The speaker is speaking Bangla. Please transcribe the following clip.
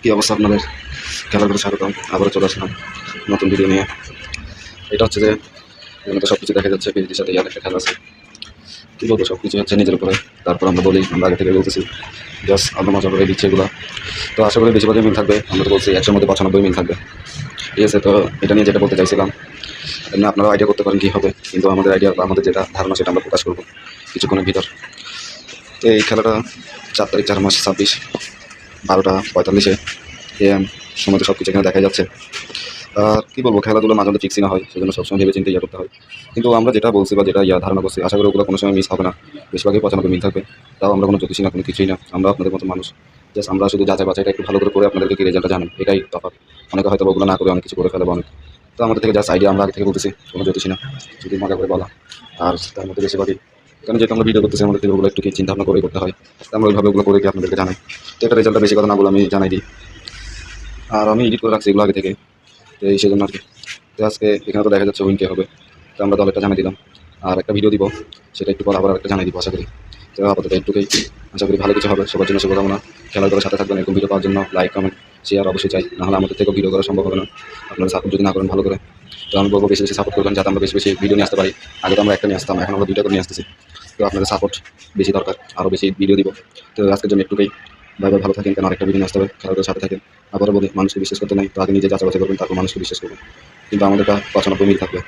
কী অবস্থা আপনাদের? খেলার করে স্বাগতম। আবারও চলে আসলাম নতুন ভিডিও নিয়ে। এটা হচ্ছে যে এখানে তো সব কিছু দেখা যাচ্ছে, পিএইচডির সাথে ইয়ার একটা খেলা আছে। কী বলবো, সব কিছু হচ্ছে নিজের উপরে। তারপর আমরা বলি, আমরা আগে থেকে বলতেছি জাস্ট আমরা মজা করে দিচ্ছি এগুলো। তো আশা করি বেশিরভাগই মিল থাকবে। আমরা তো বলছি 100-র মধ্যে 95 মিল থাকবে। ঠিক আছে, তো এটা নিয়ে যেটা বলতে চাইছিলাম, এমনি আপনারা আইডিয়া করতে পারেন কী হবে, কিন্তু আমাদের আইডিয়া বা আমাদের যেটা ধারণা সেটা আমরা প্রকাশ করবো কিছুক্ষণের ভিতর। তো এই খেলাটা 4 তারিখ 4 মাস 26 12:45 AM সময়তে সব কিছু এখানে দেখা যাচ্ছে। আর কী বলবো, খেলাধুলো মাঝে মধ্যে ফিক্সই না হয়, সেজন্য সবসময় ভেবে চিন্তে করতে হয়। কিন্তু আমরা যেটা বলছি বা যেটা ধারণা করছি, আশা করি ওগুলো কোনো সময় মিস হবে না। বেশিরভাগই 95 মিল থাকবে। তাও আমরা কোনো জ্যোতিষী না, কোনো কিছুই না। আমরা আপনাদের মতো মানুষ। জাস্ট আমরা শুধু যাচাই বাছাইটা একটু ভালো করে আপনাদেরকে কি রেজাল্টটা জানাই, এটাই তফাৎ। অনেকে হয়তো ওগুলো না করে অনেক কিছু করে ফেলে অনেক। তো আমাদের থেকে জাস্ট আইডিয়া আমরা আগে থেকে বলতেছি, কোনো জ্যোতিষী না, যদি মজা করে বলা। আর তার মধ্যে বেশিরভাগই কারণ যেহেতু আমরা ভিডিও করতেছি, আমাদের থেকে ওগুলো একটু কি চিন্তা ভাবনা করে করতে হয়। তো আমরা ওইভাবে ওগুলো করে কি আপনাদেরকে জানাই। তো এটা রেজাল্টটা বেশি কথা না বলে আমি জানাই দিই। আর আমি এডিট করে রাখছি এগুলো আগে থেকে, তো এই সেজন্য আর কি। তো আজকে এখানে তো দেখা যাচ্ছে উইন কে হবে, তো আমরা দলেরটা জানিয়ে দিলাম। আর একটা ভিডিও দিব, সেটা একটু পর আবার একটা জানিয়ে দিব আশা করি। তো আপাতত একটুকুই, আশা করি ভালো কিছু হবে। সবার জন্য শুভকামনা। খেলার করার সাথে থাকবেন, এরকম ভিডিও পাওয়ার জন্য লাইক কমেন্ট শেয়ার অবশ্যই চাই, নাহলে আমাদের থেকেও ভিডিও করা সম্ভব হবে না আপনারা সাপোর্ট যদি না করেন ভালো করে। তো আমি বলবো বেশি বেশি সাপোর্ট করবেন, যাতে আমরা বেশি বেশি ভিডিও নিয়ে আসতে পারি। আগে তো আমরা একটা নিয়ে আসতাম, এখন আমরা 2টা করে নিয়ে আসতেছি। তো আপনাদের সাপোর্ট বেশি দরকার, আরও বেশি ভিডিও দিব। তো আজকের জন্য একটুকুই, বাই বাই, ভালো থাকেন। কেন আরেকটা ভিডিও নিয়ে আসতে হবে, খেলার সাথে থাকেন। আবারও বলি, মানুষকে বিশ্বাস করতে নাই, তো আগে নিজে যাচাই বাছাই করবেন, তারপর মানুষকে বিশ্বাস করবেন। কিন্তু আমাদের 95 মিল থাকবে।